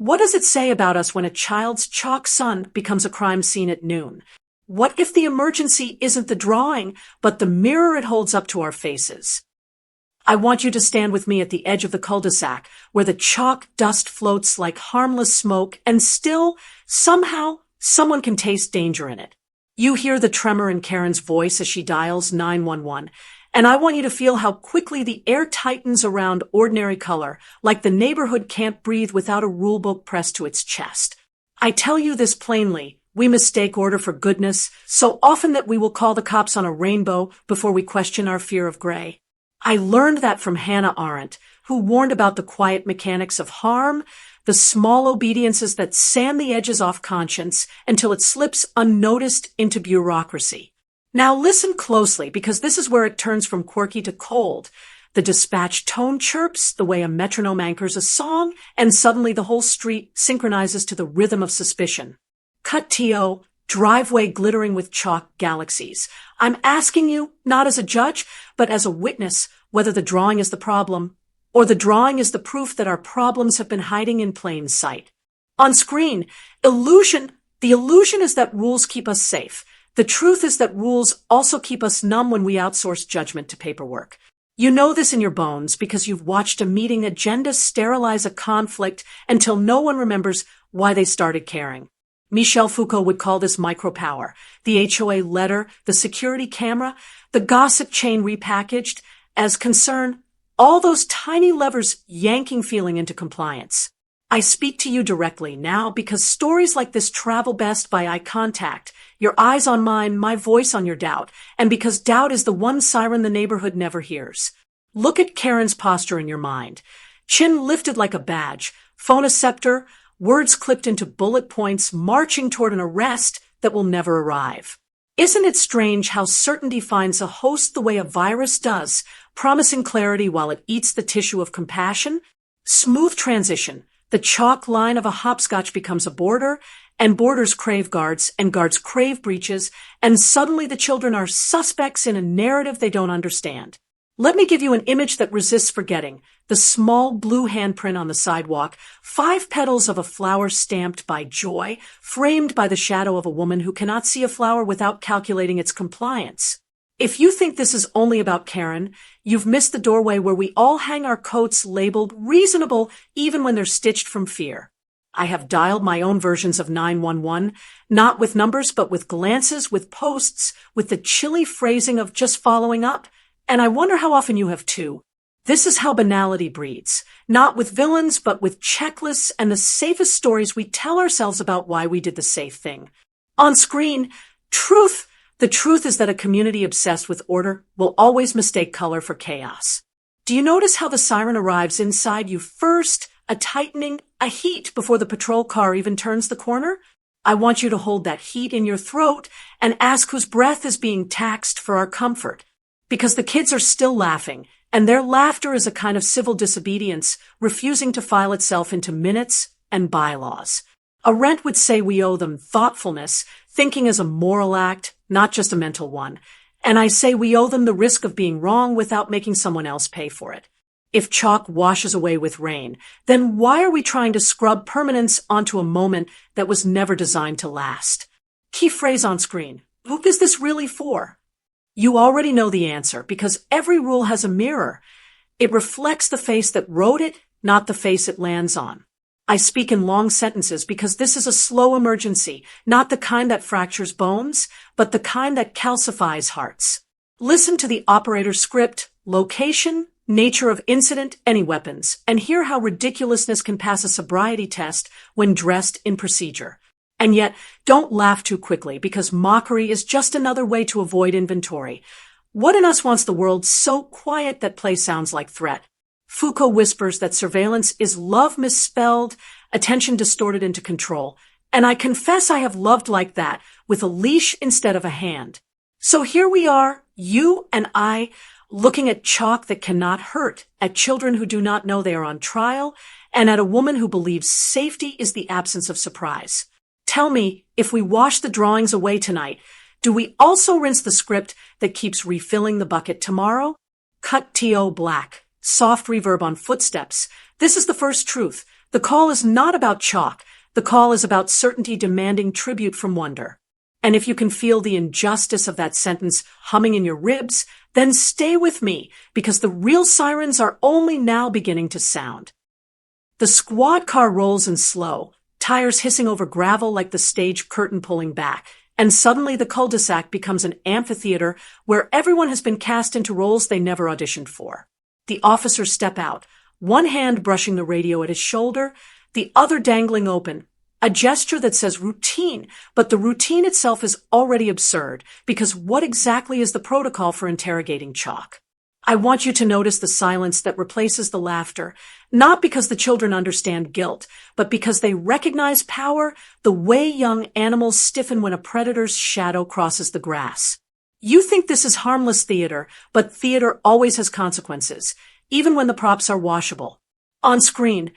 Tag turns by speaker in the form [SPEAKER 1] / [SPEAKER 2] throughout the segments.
[SPEAKER 1] What does it say about us when a child's chalk sun becomes a crime scene at noon? What if the emergency isn't the drawing, but the mirror it holds up to our faces? I want you to stand with me at the edge of the cul-de-sac, where the chalk dust floats like harmless smoke, and still, somehow, someone can taste danger in it. You hear the tremor in Karen's voice as she dials 911, and I want you to feel how quickly the air tightens around ordinary color, like the neighborhood can't breathe without a rulebook pressed to its chest. I tell you this plainly, we mistake order for goodness so often that we will call the cops on a rainbow before we question our fear of gray. I learned that from Hannah Arendt, who warned about the quiet mechanics of harm, the small obediences that sand the edges off conscience until it slips unnoticed into bureaucracy. Now listen closely, because this is where it turns from quirky to cold. The dispatch tone chirps the way a metronome anchors a song, and suddenly the whole street synchronizes to the rhythm of suspicion. Cut TO, driveway glittering with chalk galaxies. I'm asking you, not as a judge, but as a witness, whether the drawing is the problem, or the drawing is the proof that our problems have been hiding in plain sight. On screen, the illusion is that rules keep us safe. The truth is that rules also keep us numb when we outsource judgment to paperwork. You know this in your bones because you've watched a meeting agenda sterilize a conflict until no one remembers why they started caring. Michel Foucault would call this micropower. The HOA letter, the security camera, the gossip chain repackaged as concern, all those tiny levers yanking feeling into compliance. I speak to you directly now because stories like this travel best by eye contact, your eyes on mine, my voice on your doubt, and because doubt is the one siren the neighborhood never hears. Look at Karen's posture in your mind. Chin lifted like a badge, phonoceptor, words clipped into bullet points, marching toward an arrest that will never arrive. Isn't it strange how certainty finds a host the way a virus does, promising clarity while it eats the tissue of compassion? Smooth transition. The chalk line of a hopscotch becomes a border, and borders crave guards, and guards crave breaches, and suddenly the children are suspects in a narrative they don't understand. Let me give you an image that resists forgetting. The small blue handprint on the sidewalk, 5 petals of a flower stamped by joy, framed by the shadow of a woman who cannot see a flower without calculating its compliance. If you think this is only about Karen, you've missed the doorway where we all hang our coats labeled reasonable even when they're stitched from fear. I have dialed my own versions of 911, not with numbers but with glances, with posts, with the chilly phrasing of just following up. And I wonder how often you have too. This is how banality breeds, not with villains, but with checklists and the safest stories we tell ourselves about why we did the safe thing. On screen, truth. The truth is that a community obsessed with order will always mistake color for chaos. Do you notice how the siren arrives inside you first, a tightening, a heat before the patrol car even turns the corner? I want you to hold that heat in your throat and ask whose breath is being taxed for our comfort. Because the kids are still laughing, and their laughter is a kind of civil disobedience, refusing to file itself into minutes and bylaws. Arendt would say we owe them thoughtfulness, thinking as a moral act, not just a mental one. And I say we owe them the risk of being wrong without making someone else pay for it. If chalk washes away with rain, then why are we trying to scrub permanence onto a moment that was never designed to last? Key phrase on screen. Who is this really for? You already know the answer because every rule has a mirror. It reflects the face that wrote it, not the face it lands on. I speak in long sentences because this is a slow emergency, not the kind that fractures bones, but the kind that calcifies hearts. Listen to the operator's script, location, nature of incident, any weapons, and hear how ridiculousness can pass a sobriety test when dressed in procedure. And yet, don't laugh too quickly because mockery is just another way to avoid inventory. What in us wants the world so quiet that play sounds like threat? Foucault whispers that surveillance is love misspelled, attention distorted into control. And I confess I have loved like that, with a leash instead of a hand. So here we are, you and I, looking at chalk that cannot hurt, at children who do not know they are on trial, and at a woman who believes safety is the absence of surprise. Tell me, if we wash the drawings away tonight, do we also rinse the script that keeps refilling the bucket tomorrow? Cut TO black. Soft reverb on footsteps. This is the first truth. The call is not about chalk. The call is about certainty demanding tribute from wonder. And if you can feel the injustice of that sentence humming in your ribs, then stay with me, because the real sirens are only now beginning to sound. The squad car rolls in slow, tires hissing over gravel like the stage curtain pulling back, and suddenly the cul-de-sac becomes an amphitheater where everyone has been cast into roles they never auditioned for. The officers step out, one hand brushing the radio at his shoulder, the other dangling open, a gesture that says routine, but the routine itself is already absurd, because what exactly is the protocol for interrogating chalk? I want you to notice the silence that replaces the laughter, not because the children understand guilt, but because they recognize power the way young animals stiffen when a predator's shadow crosses the grass. You think this is harmless theater, but theater always has consequences, even when the props are washable. On screen,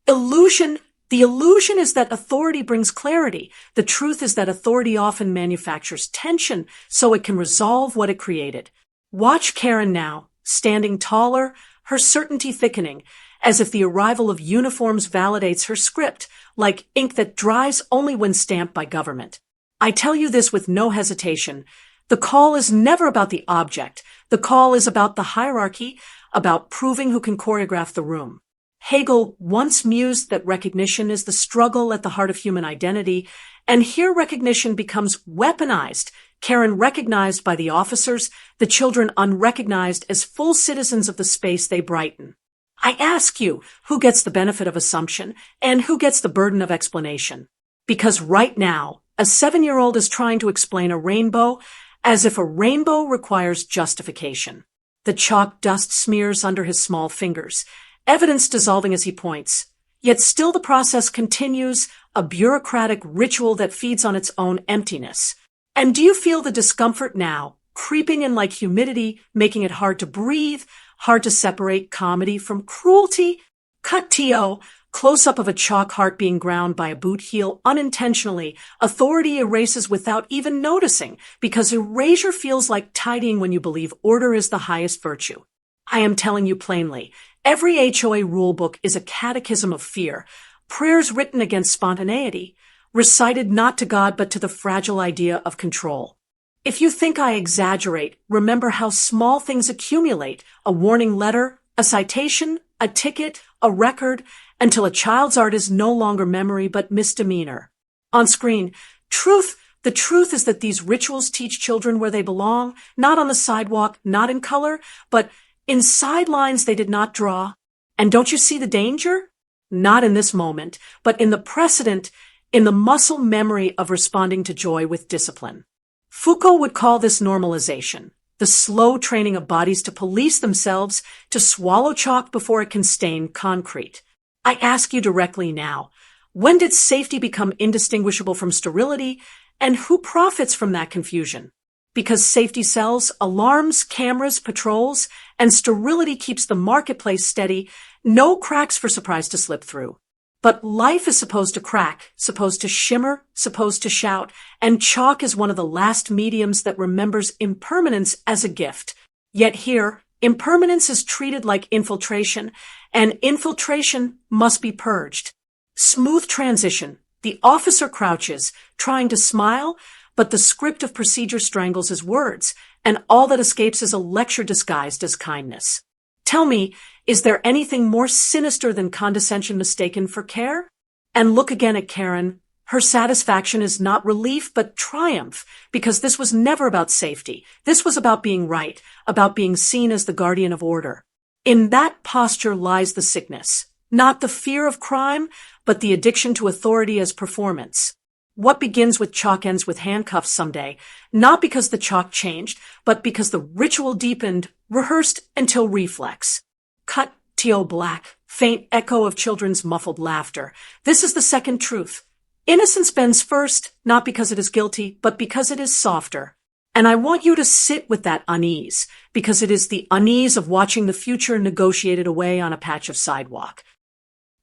[SPEAKER 1] the illusion is that authority brings clarity. The truth is that authority often manufactures tension so it can resolve what it created. Watch Karen now, standing taller, her certainty thickening, as if the arrival of uniforms validates her script, like ink that dries only when stamped by government. I tell you this with no hesitation. The call is never about the object. The call is about the hierarchy, about proving who can choreograph the room. Hegel once mused that recognition is the struggle at the heart of human identity, and here recognition becomes weaponized, Karen recognized by the officers, the children unrecognized as full citizens of the space they brighten. I ask you, who gets the benefit of assumption, and who gets the burden of explanation? Because right now, a 7-year-old is trying to explain a rainbow as if a rainbow requires justification. The chalk dust smears under his small fingers, evidence dissolving as he points. Yet still the process continues, a bureaucratic ritual that feeds on its own emptiness. And do you feel the discomfort now, creeping in like humidity, making it hard to breathe, hard to separate comedy from cruelty? Cut to close-up of a chalk heart being ground by a boot heel unintentionally. Authority erases without even noticing, because erasure feels like tidying when you believe order is the highest virtue. I am telling you plainly, every HOA rulebook is a catechism of fear, prayers written against spontaneity, recited not to God but to the fragile idea of control. If you think I exaggerate, remember how small things accumulate: a warning letter, a citation, a ticket, a record, until a child's art is no longer memory but misdemeanor. On screen, the truth is that these rituals teach children where they belong, not on the sidewalk, not in color, but in sidelines they did not draw. And don't you see the danger? Not in this moment, but in the precedent, in the muscle memory of responding to joy with discipline. Foucault would call this normalization, the slow training of bodies to police themselves, to swallow chalk before it can stain concrete. I ask you directly now, when did safety become indistinguishable from sterility, and who profits from that confusion? Because safety sells alarms, cameras, patrols, and sterility keeps the marketplace steady, no cracks for surprise to slip through. But life is supposed to crack, supposed to shimmer, supposed to shout, and chalk is one of the last mediums that remembers impermanence as a gift. Yet here, impermanence is treated like infiltration, and infiltration must be purged. Smooth transition. The officer crouches, trying to smile, but the script of procedure strangles his words, and all that escapes is a lecture disguised as kindness. Tell me, is there anything more sinister than condescension mistaken for care? And look again at Karen. Her satisfaction is not relief, but triumph, because this was never about safety. This was about being right, about being seen as the guardian of order. In that posture lies the sickness, not the fear of crime, but the addiction to authority as performance. What begins with chalk ends with handcuffs someday, not because the chalk changed, but because the ritual deepened, rehearsed until reflex. Cut to black, faint echo of children's muffled laughter. This is the second truth. Innocence bends first, not because it is guilty, but because it is softer. And I want you to sit with that unease, because it is the unease of watching the future negotiated away on a patch of sidewalk.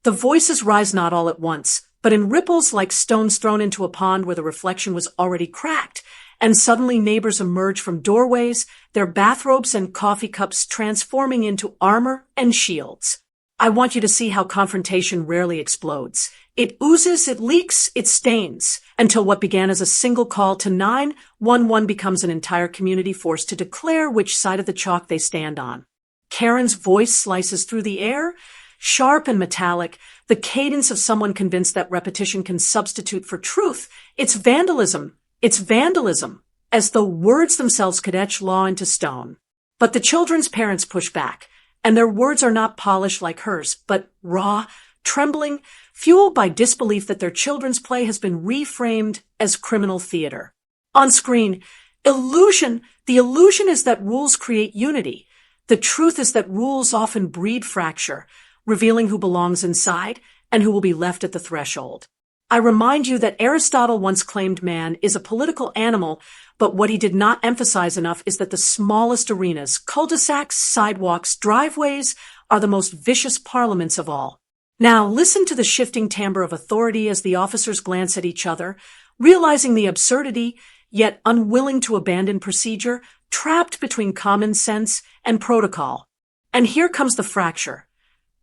[SPEAKER 1] The voices rise not all at once, but in ripples like stones thrown into a pond where the reflection was already cracked, and suddenly neighbors emerge from doorways, their bathrobes and coffee cups transforming into armor and shields. I want you to see how confrontation rarely explodes. It oozes, it leaks, it stains, until what began as a single call to 911 becomes an entire community forced to declare which side of the chalk they stand on. Karen's voice slices through the air, sharp and metallic, the cadence of someone convinced that repetition can substitute for truth. It's vandalism. It's vandalism, as though words themselves could etch law into stone. But the children's parents push back, and their words are not polished like hers, but raw, trembling, fueled by disbelief that their children's play has been reframed as criminal theater. On screen, illusion. The illusion is that rules create unity. The truth is that rules often breed fracture, revealing who belongs inside and who will be left at the threshold. I remind you that Aristotle once claimed man is a political animal, but what he did not emphasize enough is that the smallest arenas, cul-de-sacs, sidewalks, driveways, are the most vicious parliaments of all. Now listen to the shifting timbre of authority as the officers glance at each other, realizing the absurdity, yet unwilling to abandon procedure, trapped between common sense and protocol. And here comes the fracture.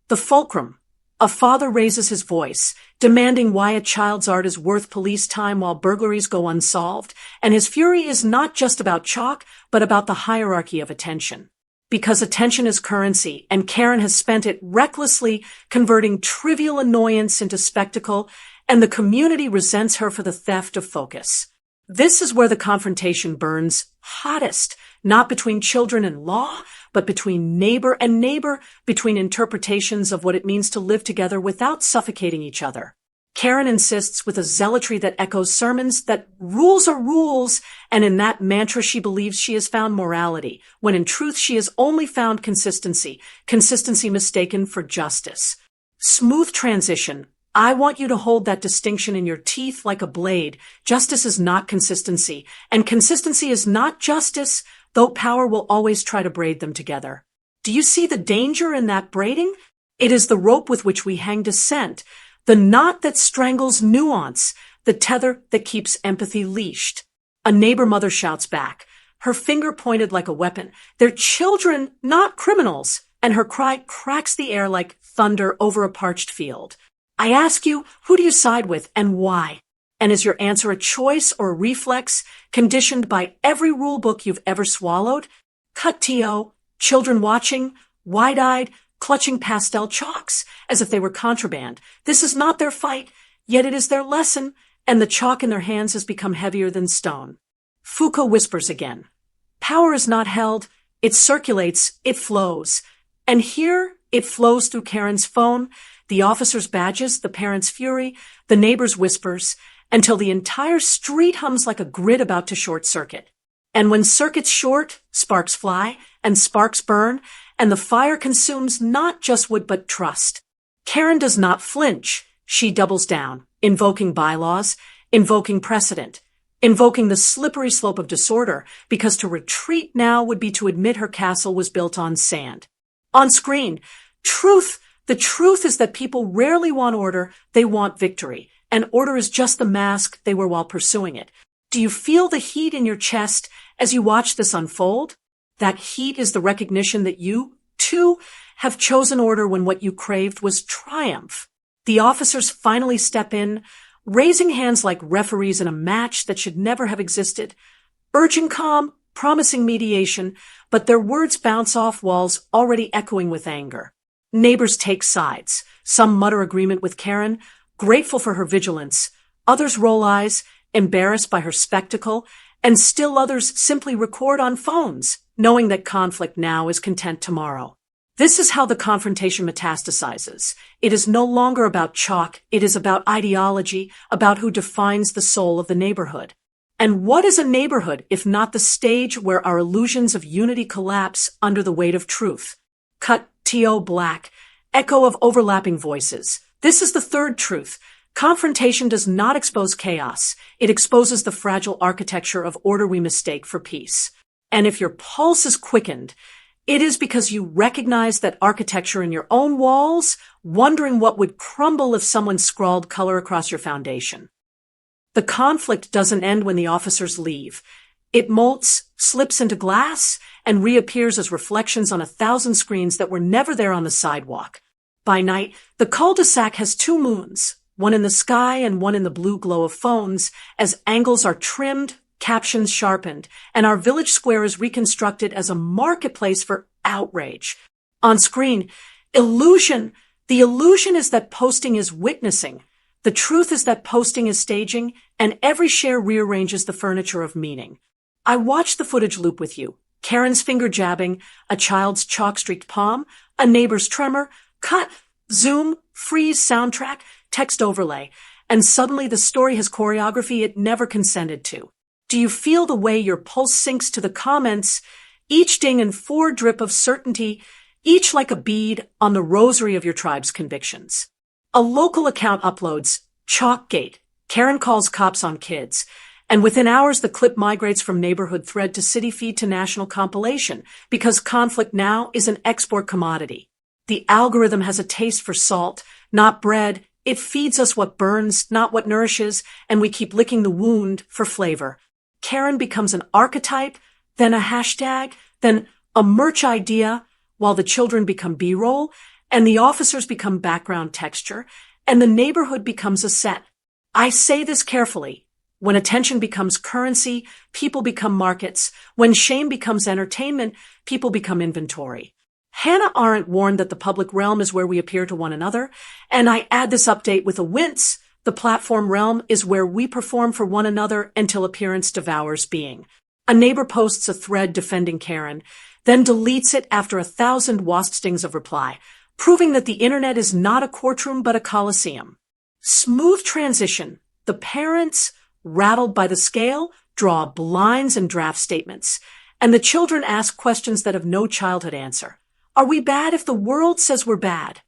[SPEAKER 1] The fulcrum. A father raises his voice, demanding why a child's art is worth police time while burglaries go unsolved, and his fury is not just about chalk, but about the hierarchy of attention. Because attention is currency, and Karen has spent it recklessly converting trivial annoyance into spectacle, and the community resents her for the theft of focus. This is where the confrontation burns hottest, not between children and law, but between neighbor and neighbor, between interpretations of what it means to live together without suffocating each other. Karen insists with a zealotry that echoes sermons that rules are rules, and in that mantra she believes she has found morality, when in truth she has only found consistency mistaken for justice. Smooth transition. I want you to hold that distinction in your teeth like a blade. Justice is not consistency, and consistency is not justice, though power will always try to braid them together. Do you see the danger in that braiding? It is the rope with which we hang dissent, the knot that strangles nuance, the tether that keeps empathy leashed. A neighbor mother shouts back, her finger pointed like a weapon. They're children, not criminals, and her cry cracks the air like thunder over a parched field. I ask you, who do you side with and why? And is your answer a choice or a reflex conditioned by every rule book you've ever swallowed? Cut T.O., children watching, wide-eyed, clutching pastel chalks as if they were contraband. This is not their fight, yet it is their lesson, and the chalk in their hands has become heavier than stone. Foucault whispers again. Power is not held, it circulates, it flows. And here it flows through Karen's phone, the officers' badges, the parents' fury, the neighbors' whispers, until the entire street hums like a grid about to short circuit. And when circuits short, sparks fly, and sparks burn, and the fire consumes not just wood but trust. Karen does not flinch. She doubles down, invoking bylaws, invoking precedent, invoking the slippery slope of disorder, because to retreat now would be to admit her castle was built on sand. On screen, the truth is that people rarely want order, they want victory, and order is just the mask they wear while pursuing it. Do you feel the heat in your chest as you watch this unfold? That heat is the recognition that you, too, have chosen order when what you craved was triumph. The officers finally step in, raising hands like referees in a match that should never have existed, urging calm, promising mediation, but their words bounce off walls already echoing with anger. Neighbors take sides. Some mutter agreement with Karen, grateful for her vigilance. Others roll eyes, embarrassed by her spectacle, and still others simply record on phones, knowing that conflict now is content tomorrow. This is how the confrontation metastasizes. It is no longer about chalk, it is about ideology, about who defines the soul of the neighborhood. And what is a neighborhood if not the stage where our illusions of unity collapse under the weight of truth? Cut T.O. Black, echo of overlapping voices. This is the third truth. Confrontation does not expose chaos. It exposes the fragile architecture of order we mistake for peace. And if your pulse is quickened, it is because you recognize that architecture in your own walls, wondering what would crumble if someone scrawled color across your foundation. The conflict doesn't end when the officers leave. It molts, slips into glass, and reappears as reflections on 1,000 screens that were never there on the sidewalk. By night, the cul-de-sac has two moons, one in the sky and one in the blue glow of phones, as angles are trimmed, captions sharpened, and our village square is reconstructed as a marketplace for outrage. On screen, illusion. The illusion is that posting is witnessing. The truth is that posting is staging, and every share rearranges the furniture of meaning. I watched the footage loop with you. Karen's finger jabbing, a child's chalk-streaked palm, a neighbor's tremor, cut, zoom, freeze, soundtrack, text overlay, and suddenly the story has choreography it never consented to. Do you feel the way your pulse sinks to the comments, each ding and four drip of certainty, each like a bead on the rosary of your tribe's convictions? A local account uploads, Chalkgate, Karen calls cops on kids, and within hours the clip migrates from neighborhood thread to city feed to national compilation, because conflict now is an export commodity. The algorithm has a taste for salt, not bread. It feeds us what burns, not what nourishes, and we keep licking the wound for flavor. Karen becomes an archetype, then a hashtag, then a merch idea, while the children become B-roll, and the officers become background texture, and the neighborhood becomes a set. I say this carefully. When attention becomes currency, people become markets. When shame becomes entertainment, people become inventory. Hannah Arendt warned that the public realm is where we appear to one another, and I add this update with a wince. The platform realm is where we perform for one another until appearance devours being. A neighbor posts a thread defending Karen, then deletes it after 1,000 wasp stings of reply, proving that the internet is not a courtroom but a coliseum. Smooth transition. The parents, rattled by the scale, draw blinds and draft statements, and the children ask questions that have no childhood answer. Are we bad if the world says we're bad?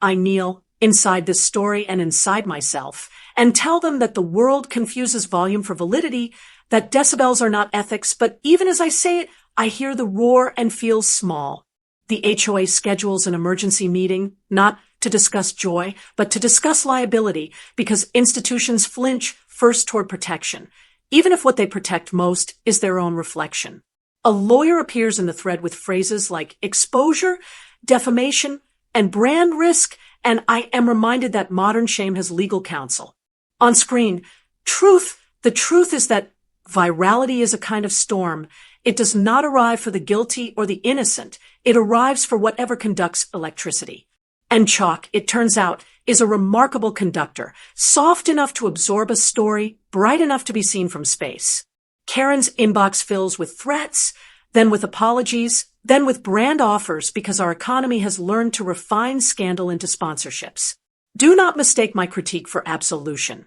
[SPEAKER 1] I kneel inside this story and inside myself and tell them that the world confuses volume for validity, that decibels are not ethics, but even as I say it, I hear the roar and feel small. The HOA schedules an emergency meeting, not to discuss joy, but to discuss liability, because institutions flinch first toward protection, even if what they protect most is their own reflection. A lawyer appears in the thread with phrases like exposure, defamation, and brand risk, and I am reminded that modern shame has legal counsel. On screen, truth. The truth is that virality is a kind of storm. It does not arrive for the guilty or the innocent. It arrives for whatever conducts electricity. And chalk, it turns out, is a remarkable conductor, soft enough to absorb a story, bright enough to be seen from space. Karen's inbox fills with threats, then with apologies, then with brand offers, because our economy has learned to refine scandal into sponsorships. Do not mistake my critique for absolution.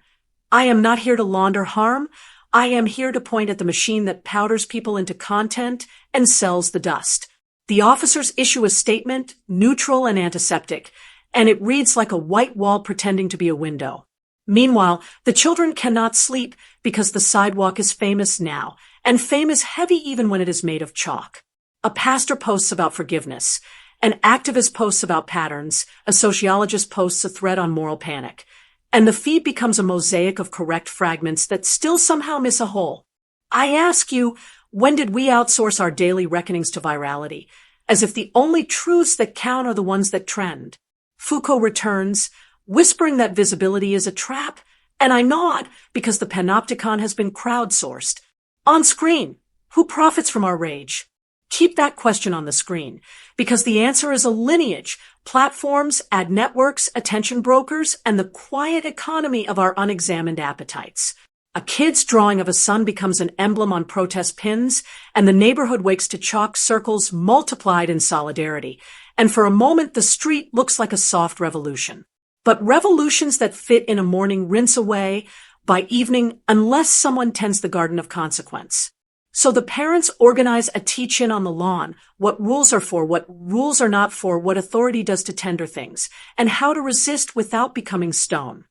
[SPEAKER 1] I am not here to launder harm. I am here to point at the machine that powders people into content and sells the dust. The officers issue a statement, neutral and antiseptic, and it reads like a white wall pretending to be a window. Meanwhile, the children cannot sleep because the sidewalk is famous now, and fame is heavy even when it is made of chalk. A pastor posts about forgiveness. An activist posts about patterns. A sociologist posts a thread on moral panic. And the feed becomes a mosaic of correct fragments that still somehow miss a hole. I ask you, when did we outsource our daily reckonings to virality, as if the only truths that count are the ones that trend? Foucault returns, whispering that visibility is a trap, and I nod because the panopticon has been crowdsourced. On screen, who profits from our rage? Keep that question on the screen, because the answer is a lineage, platforms, ad networks, attention brokers, and the quiet economy of our unexamined appetites. A kid's drawing of a sun becomes an emblem on protest pins, and the neighborhood wakes to chalk circles multiplied in solidarity. And for a moment, the street looks like a soft revolution. But revolutions that fit in a morning rinse away by evening unless someone tends the garden of consequence. So the parents organize a teach-in on the lawn, what rules are for, what rules are not for, what authority does to tender things, and how to resist without becoming stone.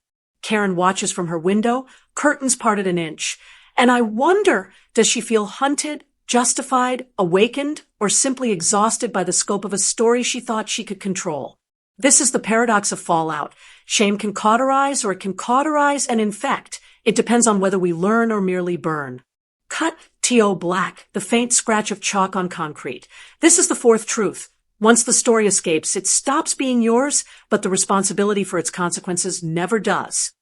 [SPEAKER 1] Karen watches from her window, curtains parted an inch, and I wonder, does she feel hunted, justified, awakened, or simply exhausted by the scope of a story she thought she could control? This is the paradox of fallout. Shame can cauterize or it can cauterize and infect. It depends on whether we learn or merely burn. Cut T.O. black, the faint scratch of chalk on concrete. This is the fourth truth. Once the story escapes, it stops being yours, but the responsibility for its consequences never does.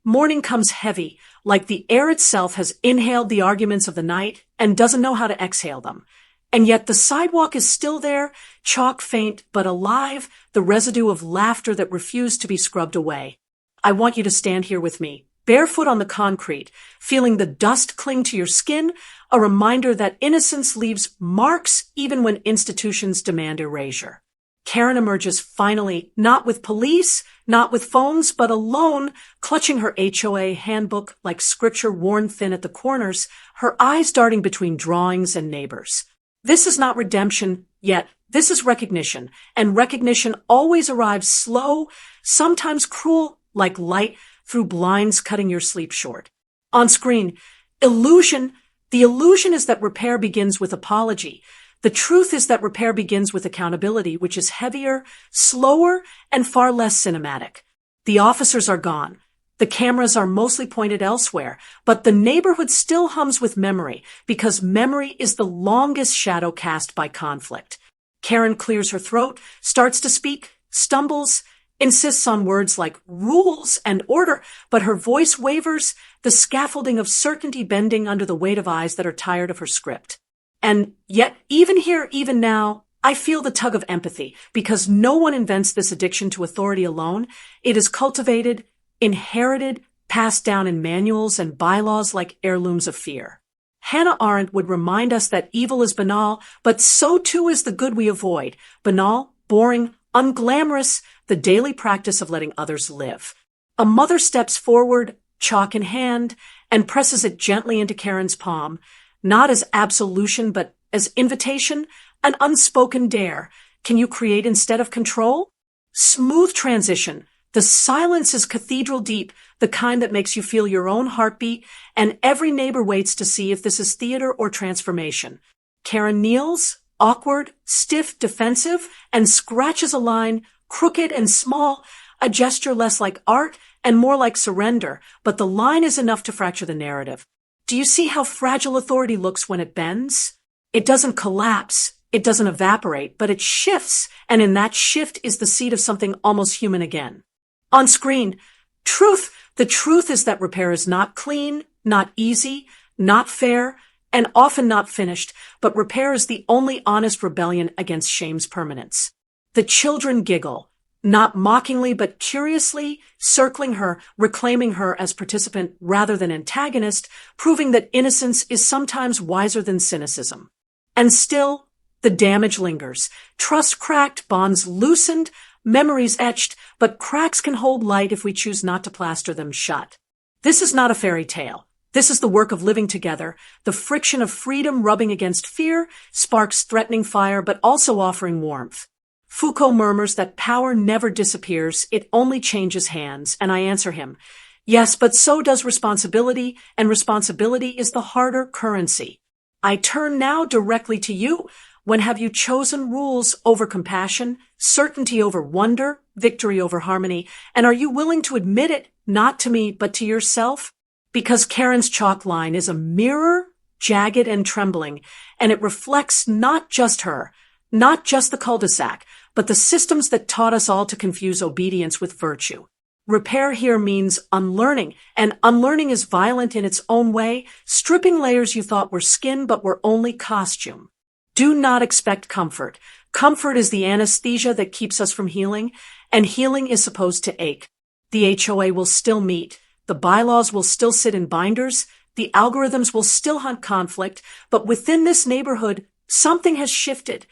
[SPEAKER 1] Morning comes heavy, like the air itself has inhaled the arguments of the night and doesn't know how to exhale them. And yet the sidewalk is still there, chalk faint but alive, the residue of laughter that refused to be scrubbed away. I want you to stand here with me, barefoot on the concrete, feeling the dust cling to your skin, a reminder that innocence leaves marks even when institutions demand erasure. Karen emerges finally, not with police, not with phones, but alone, clutching her HOA handbook like scripture worn thin at the corners, her eyes darting between drawings and neighbors. This is not redemption, yet this is recognition, and recognition always arrives slow, sometimes cruel, like light through blinds cutting your sleep short. On screen, illusion. The illusion is that repair begins with apology. The truth is that repair begins with accountability, which is heavier, slower, and far less cinematic. The officers are gone. The cameras are mostly pointed elsewhere, but the neighborhood still hums with memory, because memory is the longest shadow cast by conflict. Karen clears her throat, starts to speak, stumbles, insists on words like rules and order, but her voice wavers, the scaffolding of certainty bending under the weight of eyes that are tired of her script. And yet, even here, even now, I feel the tug of empathy, because no one invents this addiction to authority alone. It is cultivated, inherited, passed down in manuals and bylaws like heirlooms of fear. Hannah Arendt would remind us that evil is banal, but so too is the good we avoid. Banal, boring, unglamorous, the daily practice of letting others live. A mother steps forward, chalk in hand, and presses it gently into Karen's palm, not as absolution, but as invitation, an unspoken dare. Can you create instead of control? Smooth transition. The silence is cathedral deep, the kind that makes you feel your own heartbeat, and every neighbor waits to see if this is theater or transformation. Karen kneels, awkward, stiff, defensive, and scratches a line, crooked and small, a gesture less like art and more like surrender, but the line is enough to fracture the narrative. Do you see how fragile authority looks when it bends? It doesn't collapse, it doesn't evaporate, but it shifts, and in that shift is the seed of something almost human again. On screen, truth. The truth is that repair is not clean, not easy, not fair, and often not finished, but repair is the only honest rebellion against shame's permanence. The children giggle, not mockingly but curiously, circling her, reclaiming her as participant rather than antagonist, proving that innocence is sometimes wiser than cynicism. And still, the damage lingers. Trust cracked, bonds loosened, memories etched, but cracks can hold light if we choose not to plaster them shut. This is not a fairy tale. This is the work of living together. The friction of freedom rubbing against fear sparks threatening fire, but also offering warmth. Foucault murmurs that power never disappears, it only changes hands, and I answer him, yes, but so does responsibility, and responsibility is the harder currency. I turn now directly to you. When have you chosen rules over compassion, certainty over wonder, victory over harmony, and are you willing to admit it, not to me, but to yourself? Because Karen's chalk line is a mirror, jagged and trembling, and it reflects not just her, not just the cul-de-sac, but the systems that taught us all to confuse obedience with virtue. Repair here means unlearning, and unlearning is violent in its own way, stripping layers you thought were skin but were only costume. Do not expect comfort. Comfort is the anesthesia that keeps us from healing, and healing is supposed to ache. The HOA will still meet. The bylaws will still sit in binders. The algorithms will still hunt conflict, but within this neighborhood, something has shifted.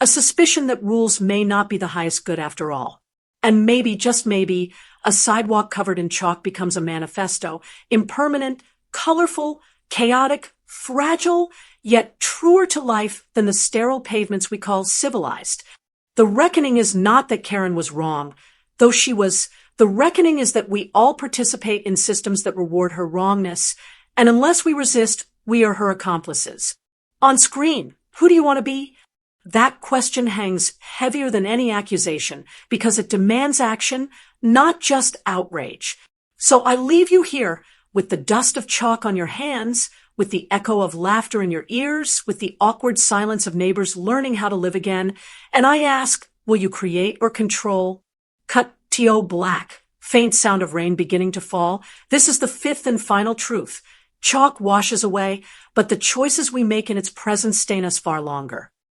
[SPEAKER 1] A suspicion that rules may not be the highest good after all. And maybe, just maybe, a sidewalk covered in chalk becomes a manifesto, impermanent, colorful, chaotic, fragile, yet truer to life than the sterile pavements we call civilized. The reckoning is not that Karen was wrong, though she was. The reckoning is that we all participate in systems that reward her wrongness, and unless we resist, we are her accomplices. On screen, who do you want to be? That question hangs heavier than any accusation because it demands action, not just outrage. So I leave you here with the dust of chalk on your hands, with the echo of laughter in your ears, with the awkward silence of neighbors learning how to live again. And I ask, will you create or control? Cut to black, faint sound of rain beginning to fall. This is the fifth and final truth. Chalk washes away, but the choices we make in its presence stain us far longer.